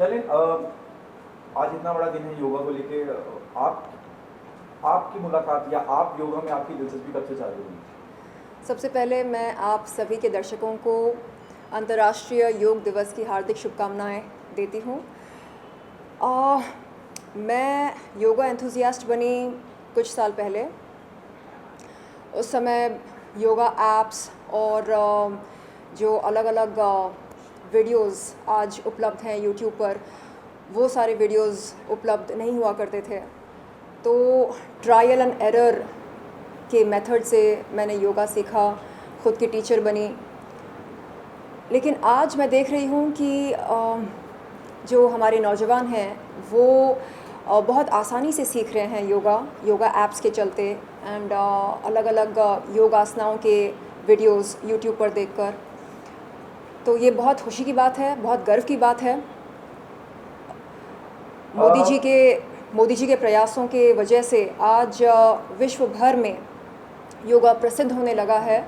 चलें, आज इतना बड़ा दिन है योगा को लेके, आपकी मुलाकात या आप योगा में आपकी दिलचस्पी कब से चालू हुई? सबसे पहले मैं आप सभी के दर्शकों को अंतर्राष्ट्रीय योग दिवस की हार्दिक शुभकामनाएं देती हूँ। मैं योगा एंथुसियास्ट बनी कुछ साल पहले। उस समय योगा ऐप्स और जो अलग अलग वीडियोस आज उपलब्ध हैं यूट्यूब पर, वो सारे वीडियोस उपलब्ध नहीं हुआ करते थे। तो ट्रायल एंड एरर के मेथड से मैंने योगा सीखा, ख़ुद की टीचर बनी। लेकिन आज मैं देख रही हूँ कि जो हमारे नौजवान हैं वो बहुत आसानी से सीख रहे हैं योगा ऐप्स के चलते एंड अलग अलग योग आसनाओं के वीडियोस यूट्यूब पर देखकर। तो ये बहुत खुशी की बात है, बहुत गर्व की बात है। मोदी जी के प्रयासों के वजह से आज विश्व भर में योगा प्रसिद्ध होने लगा है।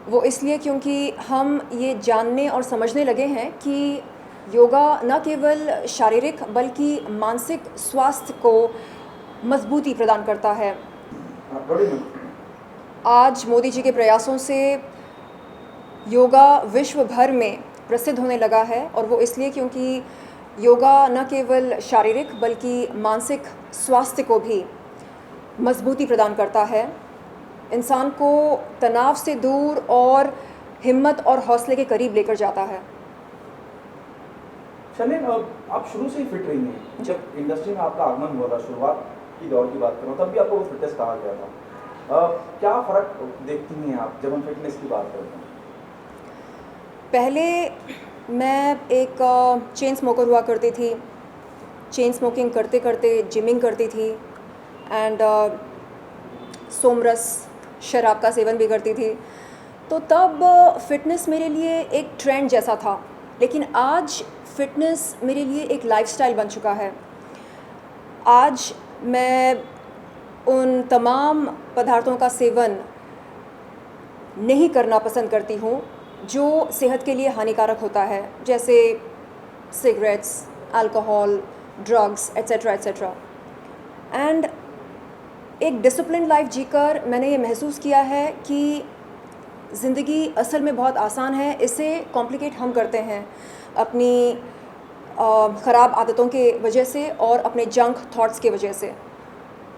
वो इसलिए क्योंकि हम ये जानने और समझने लगे हैं कि योगा न केवल शारीरिक बल्कि मानसिक स्वास्थ्य को मजबूती प्रदान करता है। आज मोदी जी के प्रयासों से योगा विश्व भर में प्रसिद्ध होने लगा है, और वो इसलिए क्योंकि योगा न केवल शारीरिक बल्कि मानसिक स्वास्थ्य को भी मजबूती प्रदान करता है, इंसान को तनाव से दूर और हिम्मत और हौसले के करीब लेकर जाता है। चलें, आप शुरू से ही फिट रही हैं। जब इंडस्ट्री में आपका आगमन हुआ था, शुरुआत की दौर की बात करूँ, तब भी आपको फिटनेस कहा गया था। क्या फ़र्क देखती हैं आप जब हम फिटनेस की बात करते हैं? पहले मैं एक चेन स्मोकर हुआ करती थी। चेन स्मोकिंग करते करते जिमिंग करती थी एंड सोमरस शराब का सेवन भी करती थी। तो तब फ़िटनेस मेरे लिए एक ट्रेंड जैसा था, लेकिन आज फ़िटनेस मेरे लिए एक लाइफ़स्टाइल बन चुका है। आज मैं उन तमाम पदार्थों का सेवन नहीं करना पसंद करती हूँ जो सेहत के लिए हानिकारक होता है, जैसे cigarettes, alcohol, drugs etcetera etcetera. And एक डिसिप्लिन लाइफ जीकर मैंने ये महसूस किया है कि ज़िंदगी असल में बहुत आसान है। इसे कॉम्प्लिकेट हम करते हैं अपनी ख़राब आदतों के वजह से और अपने जंक थॉट्स के वजह से।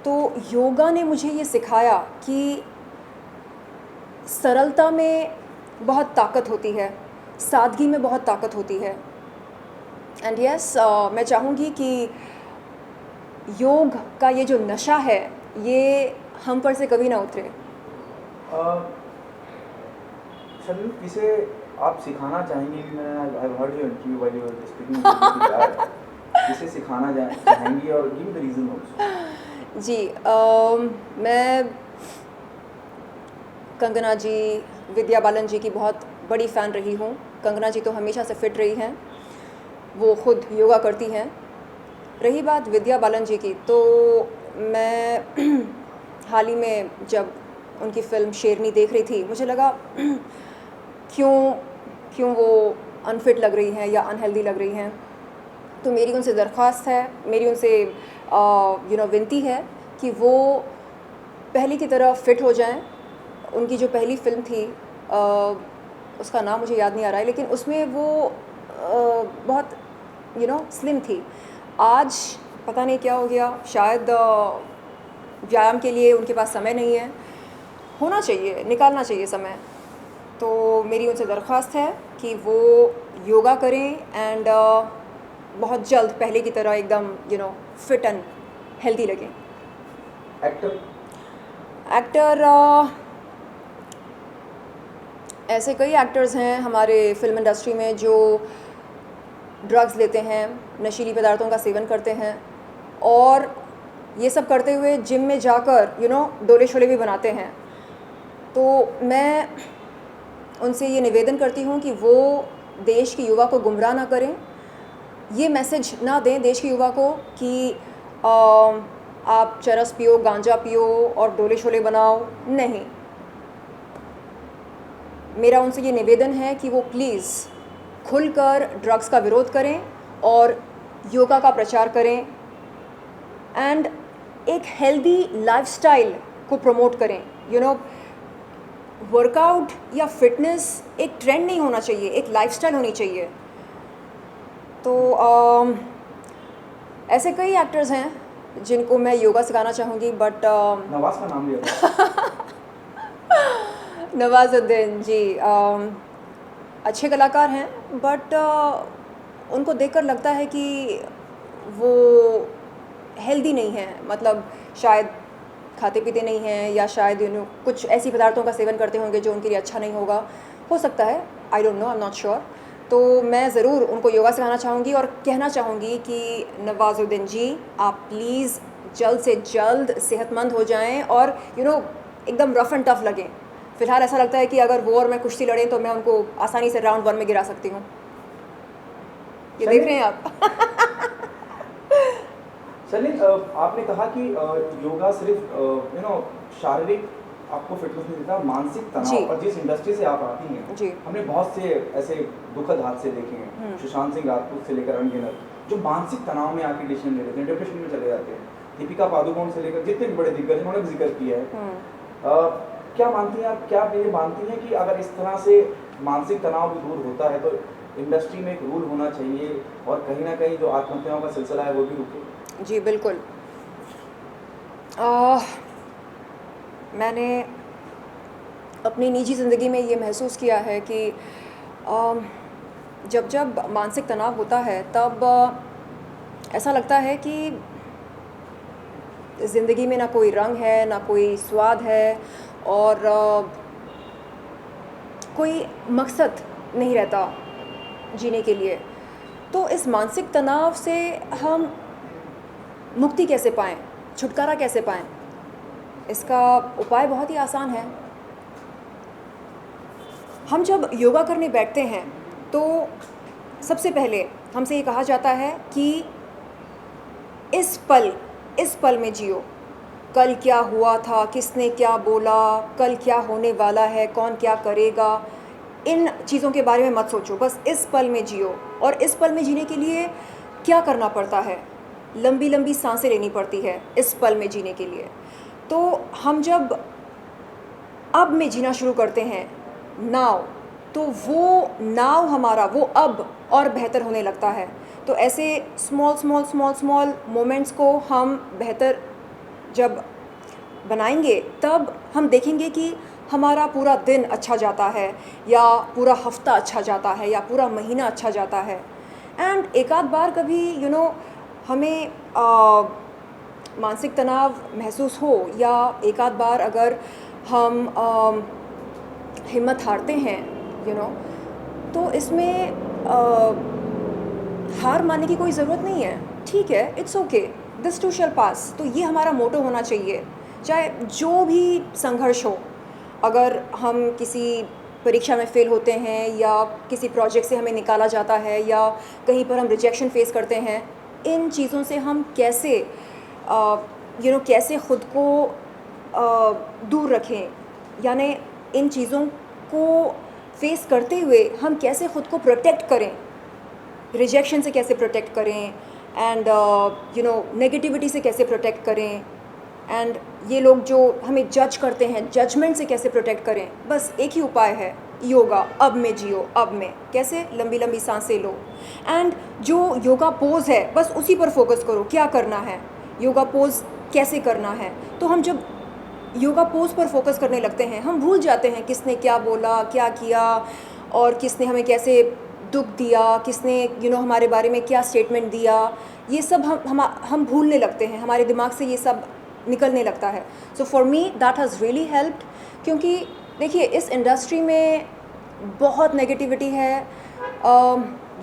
तो योगा ने मुझे ये सिखाया कि सरलता में बहुत ताकत होती है, सादगी में बहुत ताकत होती है। एंड यस, मैं चाहूँगी कि योग का ये जो नशा है ये हम पर से कभी ना उतरे। शर्मिन, किसे आप सिखाना चाहेंगी? मैंने heard your interview while you were speaking, किसे सिखाना चाहेंगी और गिव द रीज़न आल्सो। जी, मैं कंगना जी, विद्या बालन जी की बहुत बड़ी फ़ैन रही हूँ। कंगना जी तो हमेशा से फ़िट रही हैं, वो ख़ुद योगा करती हैं। रही बात विद्या बालन जी की, तो मैं हाल ही में जब उनकी फ़िल्म शेरनी देख रही थी, मुझे लगा क्यों वो अनफिट लग रही हैं या अनहेल्दी लग रही हैं। तो मेरी उनसे दरख्वास्त है, मेरी उनसे विनती है कि वो पहले की तरह फ़िट हो जाएं। उनकी जो पहली फ़िल्म थी, उसका नाम मुझे याद नहीं आ रहा है, लेकिन उसमें वो बहुत स्लिम थी। आज पता नहीं क्या हो गया, शायद व्यायाम के लिए उनके पास समय नहीं है। होना चाहिए, निकालना चाहिए समय। तो मेरी उनसे दरख्वास्त है कि वो योगा करें एंड बहुत जल्द पहले की तरह एकदम फिट एंड हेल्दी लगें। एक्टर ऐसे कई एक्टर्स हैं हमारे फिल्म इंडस्ट्री में जो ड्रग्स लेते हैं, नशीली पदार्थों का सेवन करते हैं, और ये सब करते हुए जिम में जाकर डोले शोले भी बनाते हैं। तो मैं उनसे ये निवेदन करती हूँ कि वो देश की युवा को गुमराह ना करें, ये मैसेज ना दें देश के युवा को कि आप चरस पियो, गांजा पियो और डोले शोले बनाओ। नहीं, मेरा उनसे ये निवेदन है कि वो प्लीज़ खुलकर ड्रग्स का विरोध करें और योगा का प्रचार करें एंड एक हेल्दी लाइफस्टाइल को प्रमोट करें। वर्कआउट या फिटनेस एक ट्रेंड नहीं होना चाहिए, एक लाइफस्टाइल होनी चाहिए। तो ऐसे कई एक्टर्स हैं जिनको मैं योगा सिखाना चाहूँगी, बट नवाज का नाम लिया नवाजुद्दीन जी अच्छे कलाकार हैं, बट उनको देखकर लगता है कि वो हेल्दी नहीं है, मतलब शायद खाते पीते नहीं हैं, या शायद कुछ ऐसी पदार्थों का सेवन करते होंगे जो उनके लिए अच्छा नहीं होगा, हो सकता है, I don't know, I am not sure. तो मैं ज़रूर उनको योगा सिखाना चाहूँगी और कहना चाहूँगी कि नवाजुद्दीन जी, आप प्लीज़ जल्द से जल्द सेहतमंद हो जाएं और एकदम रफ़ एंड टफ लगें। फ़िलहाल ऐसा लगता है कि अगर वो और मैं कुश्ती लड़ें तो मैं उनको आसानी से राउंड 1 में गिरा सकती हूँ। ये देख रहे हैं आप चलिए, आपने कहा कि योगा सिर्फ शारीरिक आपको फिटनेस नहीं देता, मानसिक तनाव, और जिस इंडस्ट्री से आप आती हैं जी, हमने बहुत से ऐसे दुखद हादसे देखे हैं, सुशांत सिंह राजपूत से लेकर अनगिनत, जो मानसिक तनाव में आके डिसीजन ले लेते हैं, डिप्रेशन में चले जाते हैं। दीपिका पादुकोण से लेकर जितने भी बड़े दिग्गज उन्होंने भी जिक्र किया है। क्या मानती हैं आप, क्या ये मानती हैं कि अगर इस तरह से मानसिक तनाव भी दूर होता है तो इंडस्ट्री में एक रूल होना चाहिए और कहीं ना कहीं जो आत्महत्याओं का सिलसिला है वो भी रुके? जी बिल्कुल। मैंने अपनी निजी ज़िंदगी में ये महसूस किया है कि जब जब मानसिक तनाव होता है तब ऐसा लगता है कि ज़िंदगी में ना कोई रंग है, ना कोई स्वाद है, और कोई मकसद नहीं रहता जीने के लिए। तो इस मानसिक तनाव से हम मुक्ति कैसे पाएँ, छुटकारा कैसे पाएँ? इसका उपाय बहुत ही आसान है। हम जब योगा करने बैठते हैं तो सबसे पहले हमसे ये कहा जाता है कि इस पल में जियो। कल क्या हुआ था, किसने क्या बोला, कल क्या होने वाला है, कौन क्या करेगा, इन चीज़ों के बारे में मत सोचो, बस इस पल में जियो। और इस पल में जीने के लिए क्या करना पड़ता है? लंबी लंबी सांसें लेनी पड़ती है इस पल में जीने के लिए। तो हम जब अब में जीना शुरू करते हैं, नाउ, तो वो नाउ हमारा वो अब और बेहतर होने लगता है। तो ऐसे स्मॉल मोमेंट्स को हम बेहतर जब बनाएंगे तब हम देखेंगे कि हमारा पूरा दिन अच्छा जाता है, या पूरा हफ्ता अच्छा जाता है, या पूरा महीना अच्छा जाता है। एंड एक आध बार कभी हमें मानसिक तनाव महसूस हो, या एक आध बार अगर हम हिम्मत हारते हैं तो इसमें हार मानने की कोई ज़रूरत नहीं है। ठीक है, it's okay, this too shall pass. तो ये हमारा मोटो होना चाहिए, चाहे जो भी संघर्ष हो। अगर हम किसी परीक्षा में फ़ेल होते हैं, या किसी प्रोजेक्ट से हमें निकाला जाता है, या कहीं पर हम रिजेक्शन फेस करते हैं, इन चीज़ों से हम कैसे कैसे ख़ुद को दूर रखें, यानी इन चीज़ों को फेस करते हुए हम कैसे ख़ुद को प्रोटेक्ट करें, रिजेक्शन से कैसे प्रोटेक्ट करें, एंड नेगेटिविटी से कैसे प्रोटेक्ट करें, एंड ये लोग जो हमें जज करते हैं, जजमेंट से कैसे प्रोटेक्ट करें। बस एक ही उपाय है, योगा। अब में जियो, अब में कैसे लंबी लंबी सांसें लो, एंड जो योगा पोज़ है बस उसी पर फोकस करो, क्या करना है, योगा पोज़ कैसे करना है। तो हम जब योगा पोज़ पर फोकस करने लगते हैं, हम भूल जाते हैं किसने क्या बोला, क्या किया, और किसने हमें कैसे दुख दिया, किसने हमारे बारे में क्या स्टेटमेंट दिया। ये सब हम भूलने लगते हैं, हमारे दिमाग से ये सब निकलने लगता है। So for me that has really helped, क्योंकि देखिए इस इंडस्ट्री में बहुत नेगेटिविटी है,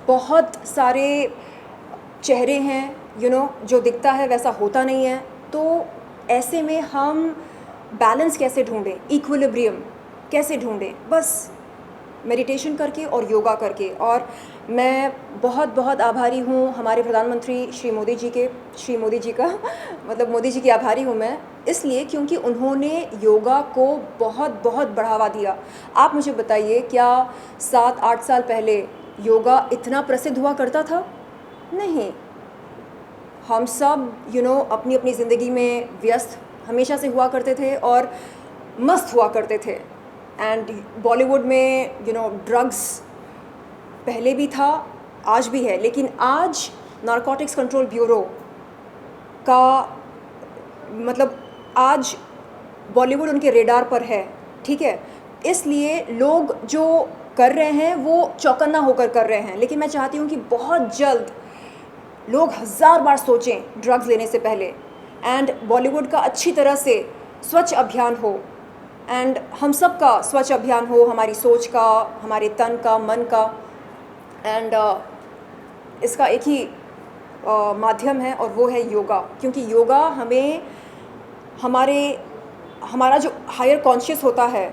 बहुत सारे चेहरे हैं, जो दिखता है वैसा होता नहीं है। तो ऐसे में हम बैलेंस कैसे ढूंढें, इक्विलिब्रियम कैसे ढूंढें? बस मेडिटेशन करके और योगा करके। और मैं बहुत बहुत आभारी हूँ हमारे प्रधानमंत्री श्री मोदी जी का मतलब मोदी जी की आभारी हूँ मैं, इसलिए क्योंकि उन्होंने योगा को बहुत बहुत बढ़ावा दिया। आप मुझे बताइए, क्या 7-8 साल पहले योगा इतना प्रसिद्ध हुआ करता था? नहीं, हम सब अपनी अपनी ज़िंदगी में व्यस्त हमेशा से हुआ करते थे और मस्त हुआ करते थे। एंड बॉलीवुड में ड्रग्स पहले भी था, आज भी है, लेकिन आज नारकोटिक्स कंट्रोल ब्यूरो का मतलब आज बॉलीवुड उनके रेडार पर है, ठीक है। इसलिए लोग जो कर रहे हैं वो चौकन्ना होकर कर रहे हैं, लेकिन मैं चाहती हूँ कि बहुत जल्द लोग 1000 बार सोचें ड्रग्स लेने से पहले, एंड बॉलीवुड का अच्छी तरह से स्वच्छ अभियान हो, एंड हम सब का स्वच्छ अभियान हो, हमारी सोच का, हमारे तन का, मन का। एंड इसका एक ही माध्यम है और वो है योगा, क्योंकि योगा हमें हमारा जो हायर कॉन्शियस होता है,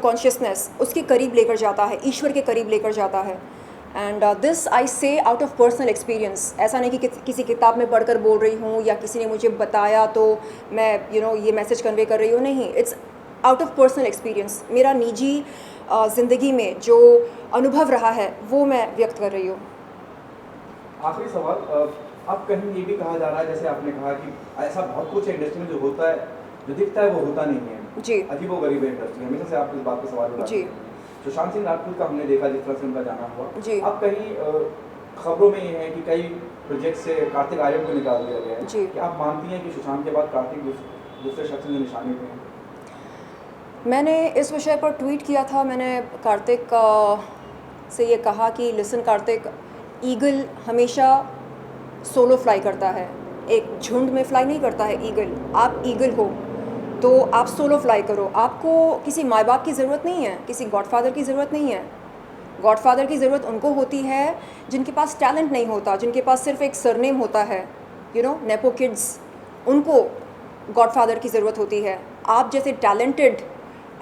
कॉन्शियसनेस, उसके करीब लेकर जाता है, ईश्वर के करीब लेकर जाता है। एंड दिस आई से आउट ऑफ पर्सनल एक्सपीरियंस। ऐसा नहीं कि किसी किताब में पढ़कर बोल रही हूँ या किसी ने मुझे बताया तो मैं ये मैसेज कन्वे कर रही हूँ, नहीं, it's out of personal experience. मेरा निजी ज़िंदगी में जो अनुभव रहा है वो मैं व्यक्त कर रही हूँ। आखिरी सवाल, अब कहीं ये भी कहा जा रहा है, जैसे आपने कहा कि ऐसा बहुत कुछ है इंडस्ट्री में जो होता है, जो दिखता है वो होता नहीं है जी, अजीबोगरीब है इंडस्ट्री, हमेशा से आप इस बात पे सवाल उठाते जी। हैं। सुशांत सिंह राजपूत का हमने देखा जिस तरह से उनका जाना हुआ, जी। अब कहीं खबरों में ये है कि कई प्रोजेक्ट से कार्तिक आर्यन को निकाल दिया गया है। जी। क्या आप मानती हैं कि सुशांत के बाद कार्तिक दूसरे शख्स जो निशाने पे हैं? मैंने इस विषय पर ट्वीट किया था। मैंने कार्तिक से ये कहा कि लिसन कार्तिक, ईगल हमेशा सोलो फ्लाई करता है, एक झुंड में फ्लाई नहीं करता है ईगल। आप ईगल हो तो आप सोलो फ्लाई करो। आपको किसी माँ बाप की ज़रूरत नहीं है, किसी गॉडफादर की ज़रूरत नहीं है। गॉडफादर की ज़रूरत उनको होती है जिनके पास टैलेंट नहीं होता, जिनके पास सिर्फ एक सरनेम होता है, नेपो किड्स, उनको गॉडफादर की ज़रूरत होती है। आप जैसे टैलेंटेड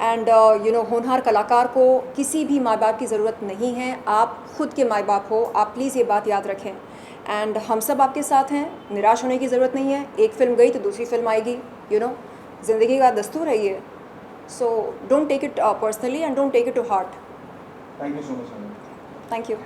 एंड होनहार कलाकार को किसी भी माँ बाप की ज़रूरत नहीं है। आप खुद के माँ बाप हो, आप प्लीज़ ये बात याद रखें। एंड हम सब आपके साथ हैं, निराश होने की ज़रूरत नहीं है। एक फ़िल्म गई तो दूसरी फिल्म आएगी, ज़िंदगी का दस्तूर है ये। So don't take it personally and don't take it to heart. Thank you so much. Thank you.